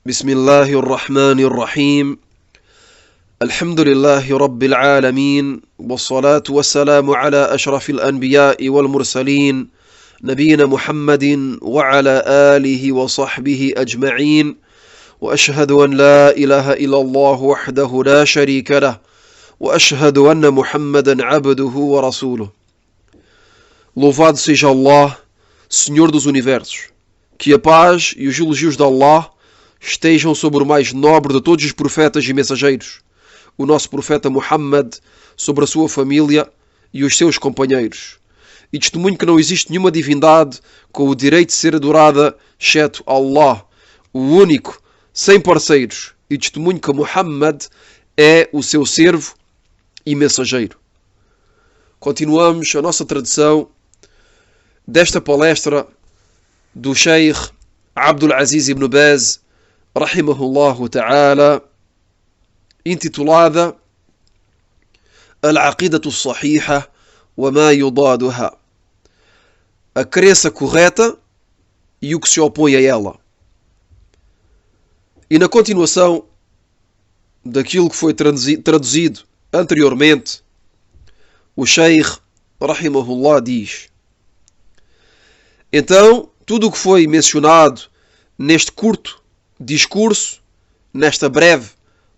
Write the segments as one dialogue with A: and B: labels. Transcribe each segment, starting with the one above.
A: بسم الله الرحمن الرحيم الحمد لله رب العالمين والصلاة والسلام على أشرف الأنبياء والمرسلين نبينا محمد وعلى آله وصحبه أجمعين وأشهد أن لا إله إلا الله وحده لا شريك له وأشهد أن محمدا عبده ورسوله. Louvado seja Allah, Senhor dos Universos. Que a paz e os elogios de Allah estejam sobre o mais nobre de todos os profetas e mensageiros, o nosso profeta Muhammad, sobre a sua família e os seus companheiros. E testemunho que não existe nenhuma divindade com o direito de ser adorada, exceto Allah, o único, sem parceiros. E testemunho que Muhammad é o seu servo e mensageiro. Continuamos a nossa tradição desta palestra do Sheikh Abdul Aziz ibn Baz, rahimahullahu ta'ala, intitulada Al-Aqidatu Sahiha wa ma yudaduha, a crença correta e o que se opõe a ela. E na continuação daquilo que foi traduzido anteriormente, o Sheikh rahimahullah diz: então, tudo o que foi mencionado neste curto discurso, nesta breve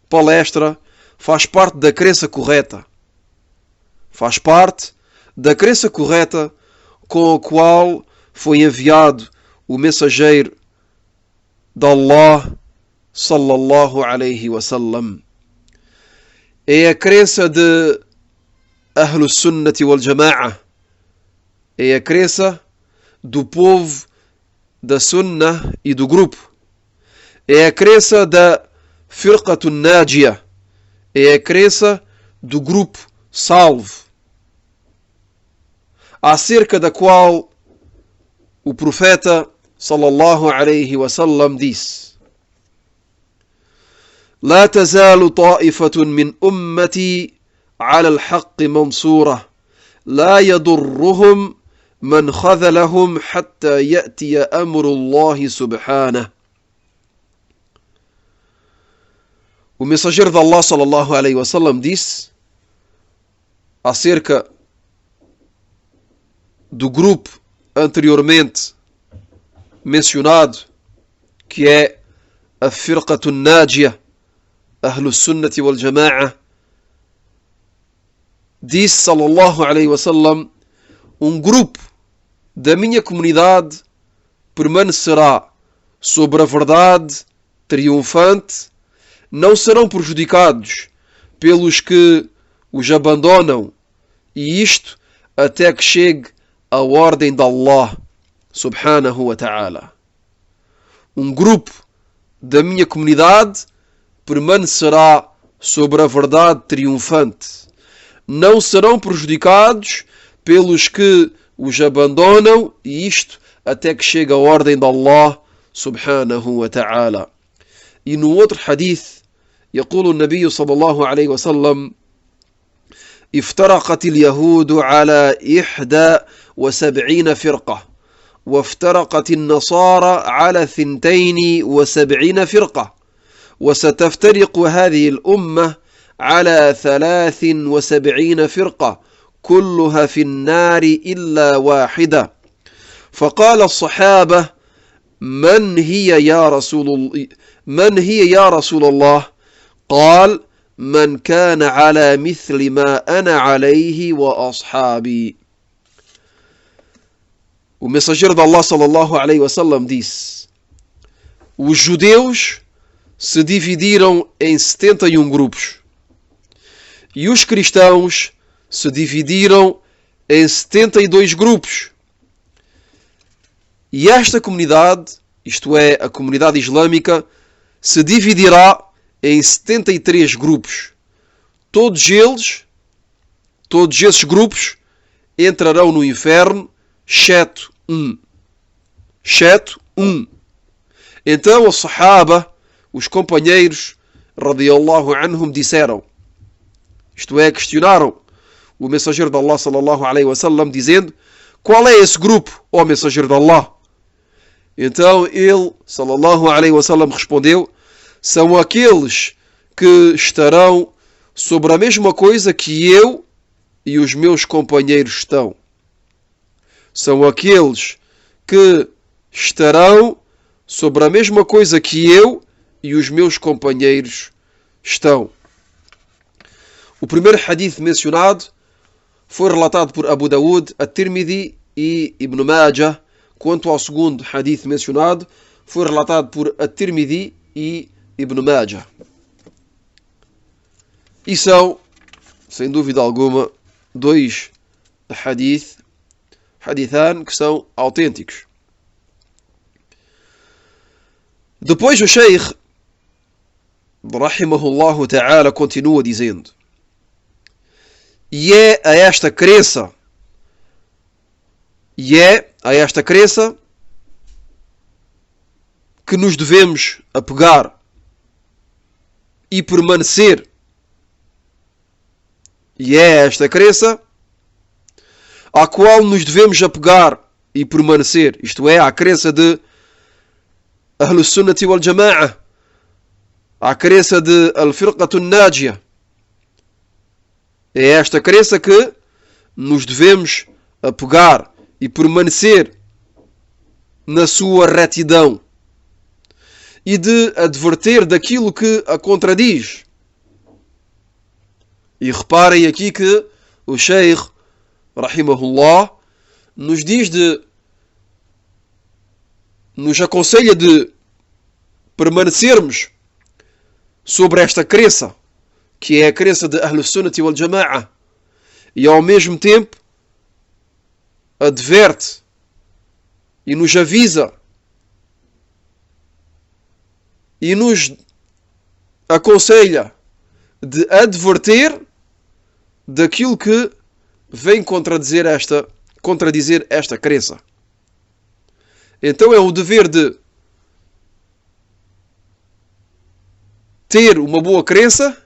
A: palestra, faz parte da crença correta. Faz parte da crença correta com a qual foi enviado o mensageiro de Allah, sallallahu alayhi wa sallam. É a crença de Ahlus Sunnati wal Jama'a. É a crença do povo da Sunnah e do grupo. É a crença da Firqatun Najiyah. É a crença do grupo salvo, acerca da qual o profeta sallallahu alayhi wa sallam disse: لا تزال طائفة من أمتي على الحق منصورة لا يضرهم من خذلهم حتى يأتي أمر الله سبحانه. O mensageiro de Allah sallallahu alayhi wa sallam disse acerca do grupo anteriormente mencionado, que é a Firqatun Najiyah, Ahlus Sunnati wal Jama'a, disse sallallahu alayhi wa sallam: um grupo da minha comunidade permanecerá sobre a verdade triunfante, não serão prejudicados pelos que os abandonam, e isto até que chegue a ordem de Allah subhanahu wa ta'ala. Um grupo da minha comunidade permanecerá sobre a verdade triunfante, não serão prejudicados pelos que os abandonam, e isto até que chegue a ordem de Allah subhanahu wa ta'ala. E no outro hadith, يقول النبي صلى الله عليه وسلم: افترقت اليهود على 71 فرقة وافترقت النصارى على 72 فرقة وستفترق هذه الأمة على 73 فرقة كلها في النار إلا واحدة. فقال الصحابة: من هي يا رسول الله؟ قال: من كان على مثل ما أنا عليه وأصحابي. O mensageiro de Allah sallallahu alayhi wa sallam disse: os judeus se dividiram em 71 grupos e os cristãos se dividiram em 72 grupos. E esta comunidade, isto é, a comunidade islâmica, se dividirá em 73 grupos. Todos esses grupos entrarão no inferno, exceto um. Então os Sahaba, os companheiros, radiyallahu anhum, disseram, isto é, questionaram o mensageiro de Allah sallallahu alayhi wa sallam, dizendo: qual é esse grupo, ó mensageiro de Allah? Então ele, sallallahu alayhi wa sallam, respondeu: são aqueles que estarão sobre a mesma coisa que eu e os meus companheiros estão. São aqueles que estarão sobre a mesma coisa que eu e os meus companheiros estão. O primeiro hadith mencionado foi relatado por Abu Dawud, At-Tirmidhi e Ibn Majah. Quanto ao segundo hadith mencionado, foi relatado por At-Tirmidhi e Ibn Majah. E são, sem dúvida alguma, dois hadithan que são autênticos. Depois o Sheikh, rahimahullah ta'ala, continua dizendo: e é a esta crença que nos devemos apegar e permanecer. E é esta crença à qual nos devemos apegar e permanecer. Isto é, à crença de Ahlus Sunnati wal Jama'a, à crença de Al-Firqatun Najiyah. É esta crença que nos devemos apegar e permanecer na sua retidão e de adverter daquilo que a contradiz. E reparem aqui que o Sheikh, rahimahullah, nos aconselha de permanecermos sobre esta crença, que é a crença de Ahlus Sunnati wal Jama'a, e ao mesmo tempo adverte e nos avisa e nos aconselha de adverter daquilo que vem contradizer esta crença. Então é o dever de ter uma boa crença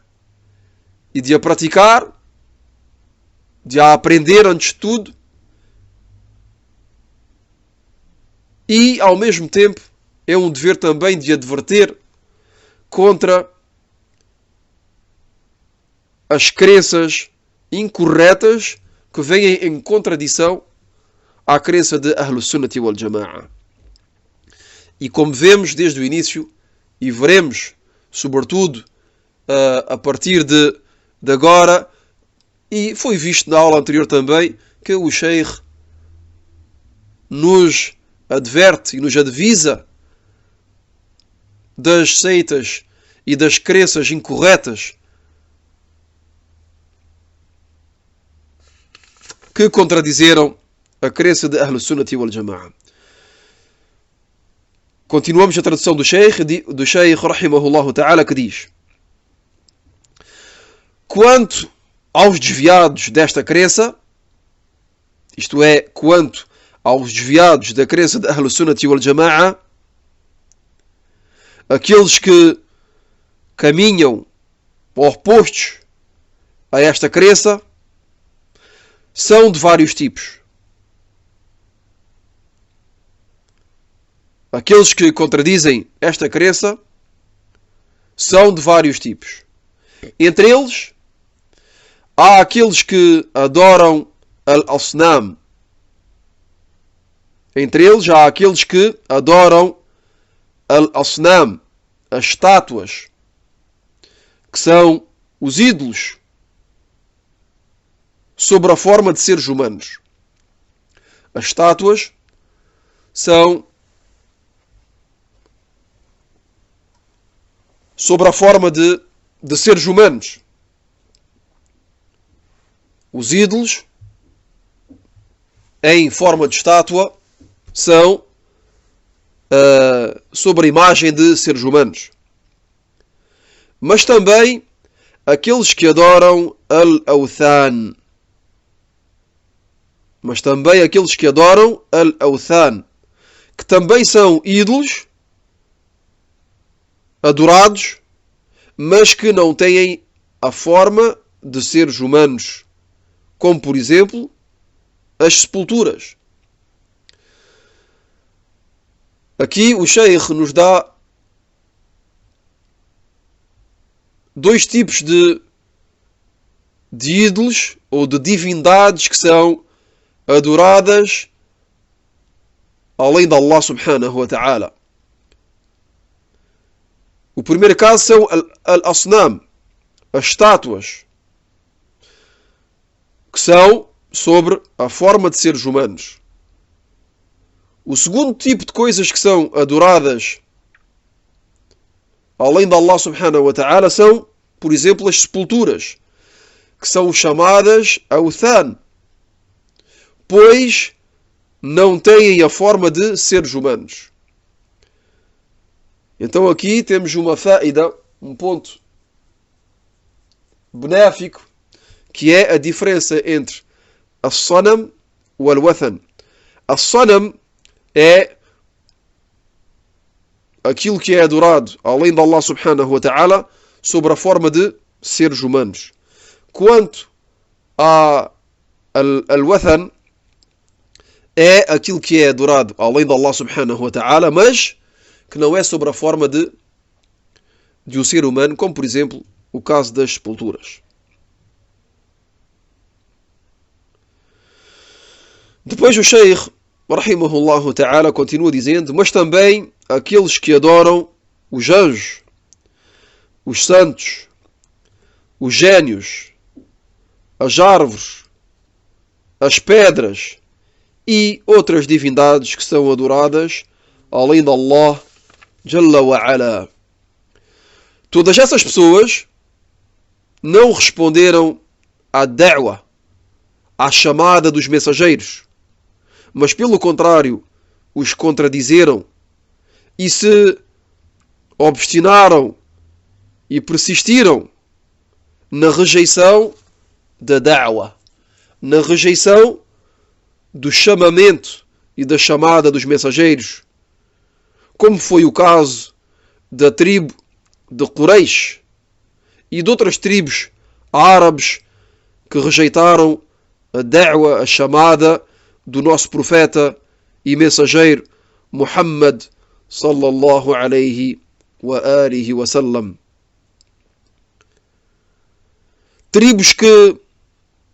A: e de a praticar, de a aprender antes de tudo, e ao mesmo tempo é um dever também de adverter contra as crenças incorretas que vêm em contradição à crença de Ahlus Sunnati wal Jama'a. E como vemos desde o início, e veremos sobretudo a partir de agora, e foi visto na aula anterior também, que o Sheikh nos adverte e nos advisa das seitas e das crenças incorretas que contradizeram a crença de Ahlus Sunnati wal Jama'a. Continuamos a tradução do Sheikh rahimahullah ta'ala, que diz: quanto aos desviados desta crença, isto é, quanto aos desviados da crença de Ahlus Sunnati wal Jama'a, aqueles que caminham opostos a esta crença, são de vários tipos. Aqueles que contradizem esta crença são de vários tipos. Entre eles, há aqueles que adoram al-asnam. Entre eles, há aqueles que adoram al-asnam, as estátuas, que são os ídolos, sob a forma de seres humanos. As estátuas são sobre a forma de seres humanos. Os ídolos, em forma de estátua, são sobre a imagem de seres humanos. Mas também aqueles que adoram al-awthan. Que também são ídolos adorados, mas que não têm a forma de seres humanos, como por exemplo as sepulturas. Aqui o Sheikh nos dá dois tipos de ídolos ou de divindades que são adoradas além de Allah subhanahu wa ta'ala. O primeiro caso são al-asnam, as estátuas, que são sobre a forma de seres humanos. O segundo tipo de coisas que são adoradas além de Allah subhanahu wa ta'ala são, por exemplo, as sepulturas, que são chamadas awthan, pois não têm a forma de seres humanos. Então aqui temos uma faida, um ponto benéfico, que é a diferença entre as-sanam e al-wathan. As-sanam é aquilo que é adorado além de Allah subhanahu wa ta'ala sobre a forma de seres humanos. Quanto a al-wathan, é aquilo que é adorado além de Allah subhanahu wa ta'ala, mas que não é sobre a forma de um ser humano, como por exemplo o caso das sepulturas. Depois o Sheikh, rahimahullah ta'ala, continua dizendo: mas também aqueles que adoram os anjos, os santos, os génios, as árvores, as pedras e outras divindades que são adoradas além de Allah Jalla wa Ala. Todas essas pessoas não responderam à da'wa, à chamada dos mensageiros, mas pelo contrário os contradizeram e se obstinaram e persistiram na rejeição da da'wa, na rejeição do chamamento e da chamada dos mensageiros, como foi o caso da tribo de Quraysh e de outras tribos árabes que rejeitaram a da'wa, a chamada do nosso profeta e mensageiro Muhammad sallallahu alayhi wa alihi wa sallam. Tribos que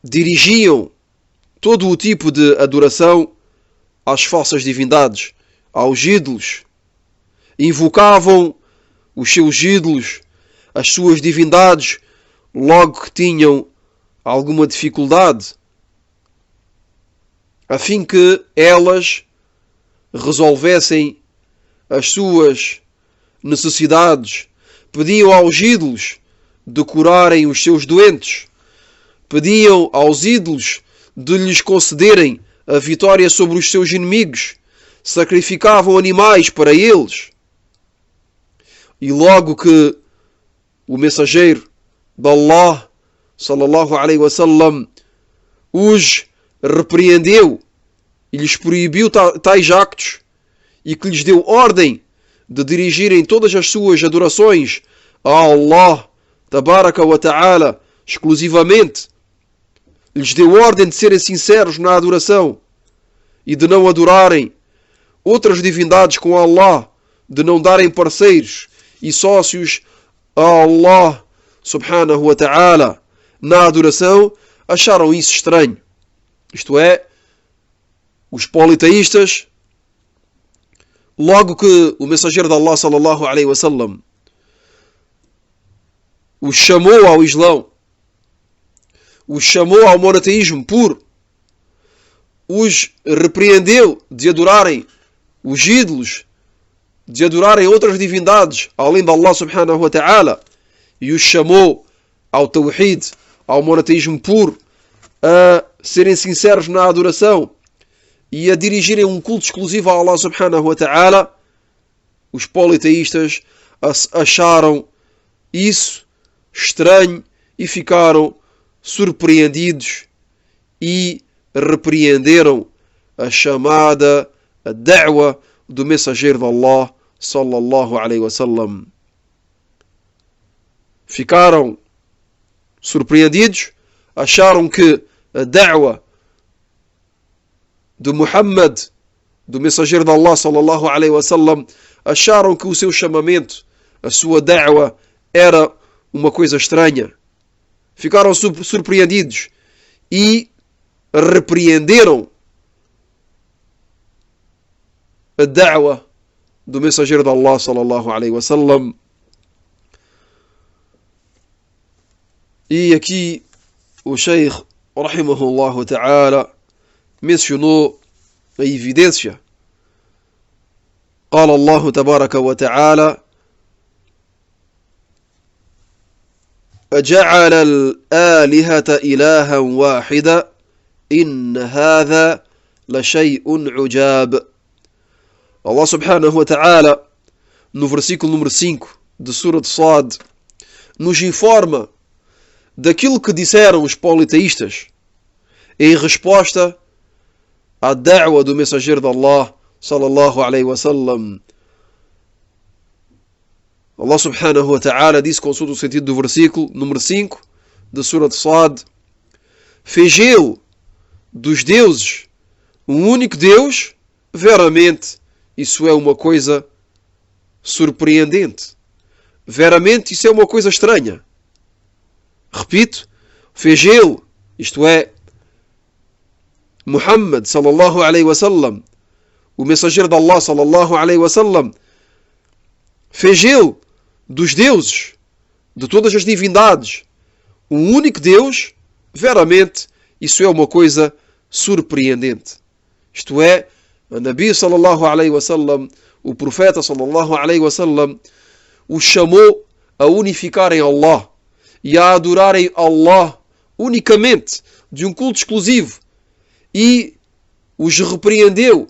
A: dirigiam todo o tipo de adoração às falsas divindades, aos ídolos, invocavam os seus ídolos, as suas divindades, logo que tinham alguma dificuldade, a fim que elas resolvessem as suas necessidades. Pediam aos ídolos de curarem os seus doentes, pediam aos ídolos de lhes concederem a vitória sobre os seus inimigos, sacrificavam animais para eles. E logo que o mensageiro de Allah sallallahu alaihi wasallam os repreendeu e lhes proibiu tais actos e que lhes deu ordem de dirigirem todas as suas adorações a Allah tabaraka wa ta'ala exclusivamente, lhes deu ordem de serem sinceros na adoração e de não adorarem outras divindades com Allah, de não darem parceiros e sócios a Allah subhanahu wa ta'ala na adoração, acharam isso estranho. Isto é, os politeístas, logo que o mensageiro de Allah sallallahu alaihi wasallam os chamou ao Islão, os chamou ao monoteísmo puro, os repreendeu de adorarem os ídolos, de adorarem outras divindades além de Allah subhanahu wa ta'ala, e os chamou ao tawhid, ao monoteísmo puro, a serem sinceros na adoração e a dirigirem um culto exclusivo a Allah subhanahu wa ta'ala, os politeístas acharam isso estranho e ficaram surpreendidos e repreenderam a chamada, a da'wa do mensageiro de Allah sallallahu alaihi wasallam. Ficaram surpreendidos, acharam que a da'wa de Muhammad, do mensageiro de Allah sallallahu alaihi wasallam, acharam que o seu chamamento, a sua da'wa, era uma coisa estranha. Ficaram surpreendidos e repreenderam a da'wa do mensageiro de Allah sallallahu alaihi wasallam. E aqui o Sheikh rahimahullah ta'ala mencionou a evidência. قال الله تبارك وتعالى أجعل الآلهة إلها واحدا إن هذا لشيء عجاب. Allah subhanahu wa ta'ala, no versículo número 5 de Surah de Sad, nos informa daquilo que disseram os politeístas em resposta à da'wa do mensageiro de Allah sallallahu alaihi wasallam. Allah subhanahu wa ta'ala disse, consulta o sentido do versículo número 5 de Surah de Sad: fez ele dos deuses um único Deus? Veramente isso é uma coisa surpreendente. Veramente isso é uma coisa estranha. Repito, fez ele, isto é, Muhammad sallallahu alaihi wasallam, o mensageiro de Allah sallallahu alaihi wasallam, fez ele dos deuses, de todas as divindades, um único Deus? Veramente isso é uma coisa surpreendente. Isto é, o Nabi sallallahu alaihi wasallam, o profeta sallallahu alaihi wasallam, os chamou a unificarem Allah e a adorarem Allah unicamente, de um culto exclusivo, e os repreendeu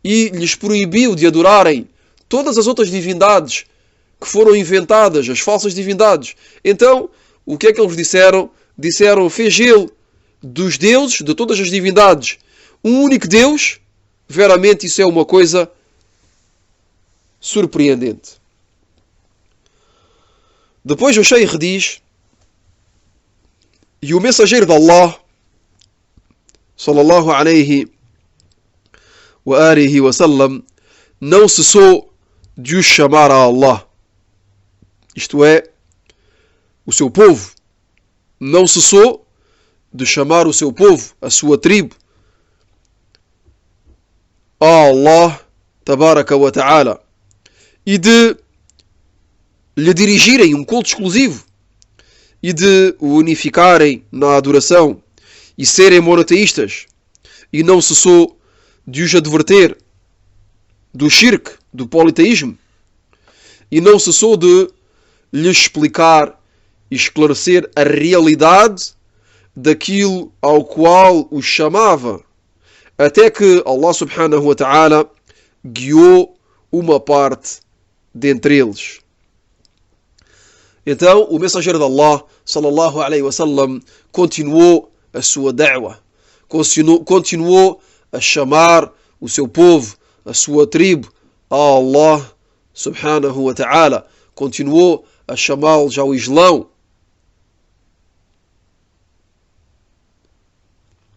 A: e lhes proibiu de adorarem todas as outras divindades que foram inventadas, as falsas divindades. Então, o que é que eles disseram? Disseram, fez ele dos deuses, de todas as divindades, um único Deus? Veramente isso é uma coisa surpreendente. Depois o Sheikh diz, e o mensageiro de Allah sallallahu alaihi wa alihi wa sallam não cessou de os chamar a Allah. Isto é, o seu povo não cessou de chamar o seu povo, a sua tribo, a Allah tabaraka wa ta'ala, e de lhe dirigirem um culto exclusivo e de o unificarem na adoração e serem monoteístas, e não cessou de os adverter do shirk, do politeísmo, e não cessou de lhes explicar e esclarecer a realidade daquilo ao qual os chamava, até que Allah subhanahu wa ta'ala guiou uma parte dentre eles. Então o mensageiro de Allah sallallahu alaihi wasallam continuou a sua da'wa, continuou a chamar o seu povo, a sua tribo, a Allah subhanahu wa ta'ala, continuou a chamá-los ao Islão.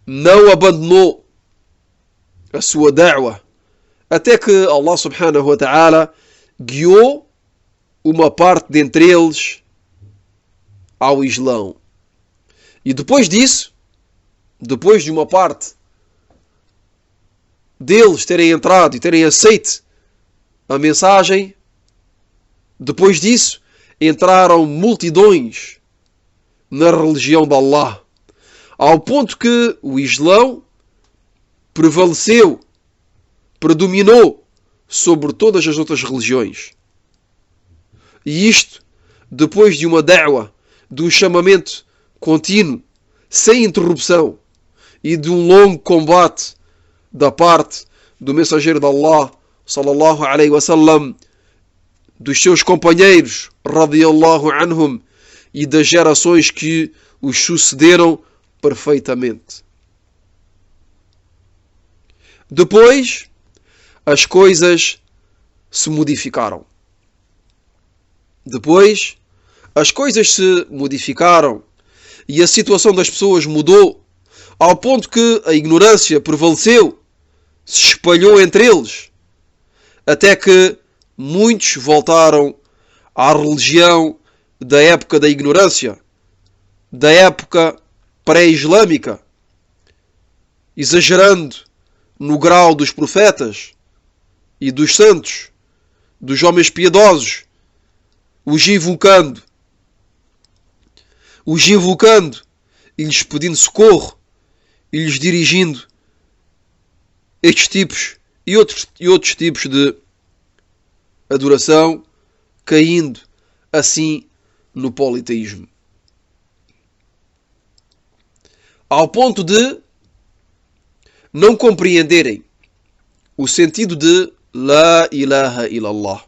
A: Não abandonou a sua da'wa, até que Allah subhanahu wa ta'ala guiou uma parte dentre eles ao Islão. E depois disso, depois de uma parte deles terem entrado e terem aceito a mensagem, depois disso entraram multidões na religião de Allah, ao ponto que o Islão prevaleceu, predominou sobre todas as outras religiões. E isto depois de uma da'wa, de um chamamento contínuo, sem interrupção, e de um longo combate da parte do mensageiro de Allah sallallahu alaihi wasallam, dos seus companheiros radiyallahu anhum e das gerações que os sucederam perfeitamente. Depois as coisas se modificaram. Depois as coisas se modificaram e a situação das pessoas mudou, ao ponto que a ignorância prevaleceu, se espalhou entre eles, até que muitos voltaram à religião da época da ignorância, da época pré-islâmica, exagerando no grau dos profetas e dos santos, dos homens piedosos, os invocando e lhes pedindo socorro e lhes dirigindo estes tipos e outros tipos de adoração, caindo assim no politeísmo. Ao ponto de não compreenderem o sentido de La ilaha illallah,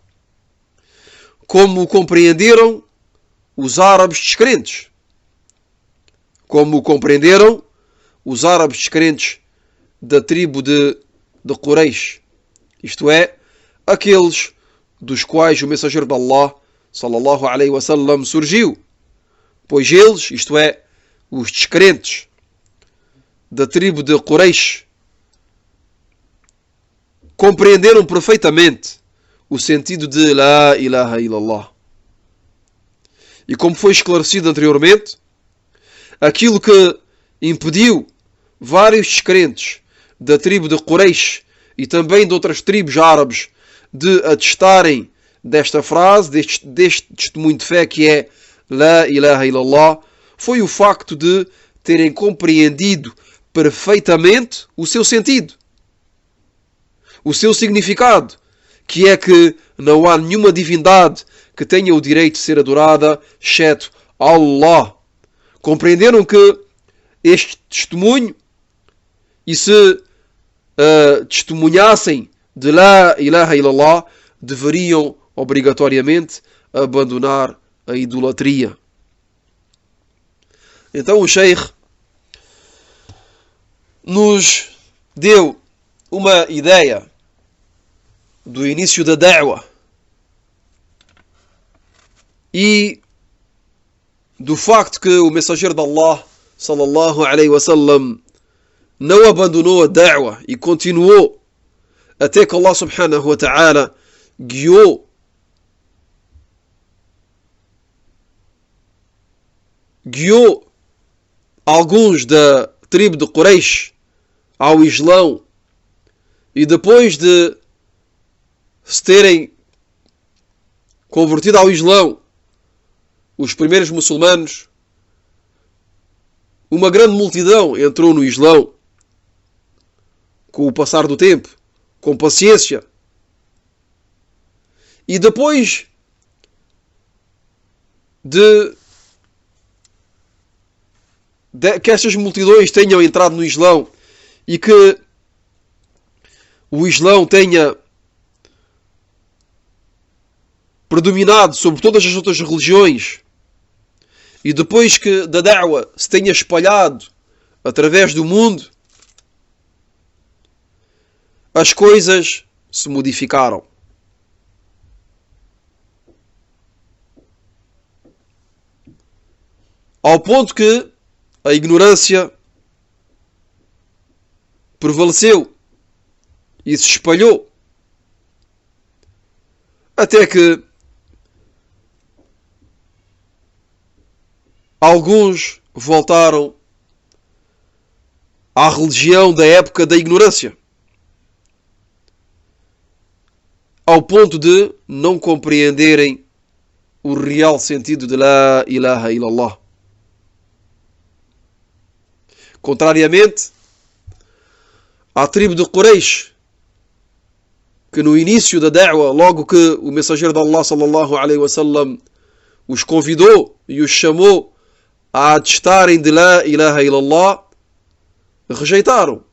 A: como compreenderam os árabes descrentes, como compreenderam os árabes descrentes da tribo de Quraysh, isto é, aqueles dos quais o mensageiro de Allah, sallallahu alaihi wasallam, surgiu, pois eles, isto é, os descrentes da tribo de Quraysh, compreenderam perfeitamente o sentido de La ilaha illallah. E como foi esclarecido anteriormente, aquilo que impediu vários descrentes da tribo de Quraysh e também de outras tribos árabes de atestarem desta frase, deste testemunho de fé que é La ilaha illallah, foi o facto de terem compreendido perfeitamente o seu sentido, o seu significado, que é que não há nenhuma divindade que tenha o direito de ser adorada, exceto Allah. Compreenderam que este testemunho, e se testemunhassem de La ilaha illallah, deveriam obrigatoriamente abandonar a idolatria. Então o Sheikh nos deu uma ideia do início da da'wah e do facto que o mensageiro de Allah, sallallahu alaihi wasallam, não abandonou a da'wah e continuou até que Allah subhanahu wa ta'ala guiou alguns da tribo de Quraysh ao Islão, e depois de se terem convertido ao Islão, os primeiros muçulmanos, uma grande multidão entrou no Islão com o passar do tempo, com paciência. E depois que estas multidões tenham entrado no Islão e que o Islão tenha predominado sobre todas as outras religiões, e depois que da da'wah se tenha espalhado através do mundo, as coisas se modificaram. Ao ponto que a ignorância prevaleceu e se espalhou, até que alguns voltaram à religião da época da ignorância, ao ponto de não compreenderem o real sentido de La ilaha illallah. Contrariamente à tribo de Quraysh, que no início da da'wah, logo que o mensageiro de Allah sallallahu alaihi wasallam os convidou e os chamou a atestarem de La ilaha illallah, rejeitaram.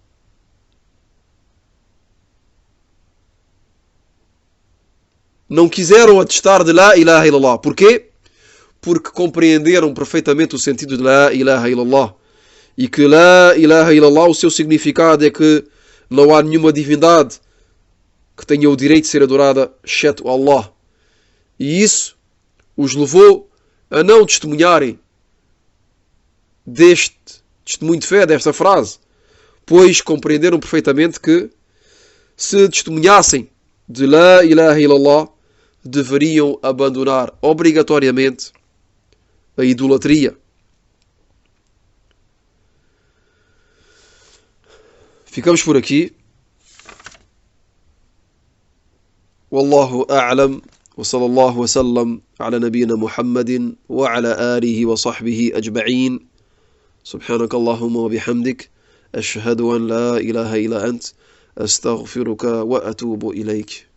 A: Não quiseram atestar de La ilaha illallah. Porquê? Porque compreenderam perfeitamente o sentido de La ilaha illallah. E que La ilaha illallah, o seu significado é que não há nenhuma divindade que tenha o direito de ser adorada, exceto Allah. E isso os levou a não testemunharem deste testemunho de fé, desta frase, pois compreenderam perfeitamente que se testemunhassem de La ilaha illallah, deveriam abandonar obrigatoriamente a idolatria. Ficamos por aqui. Wallahu a'lam. وصلى الله وسلم على نبينا محمد وعلى آله وصحبه أجمعين. سبحانك اللهم وبحمدك أشهد أن لا إله إلا أنت أستغفرك وأتوب إليك.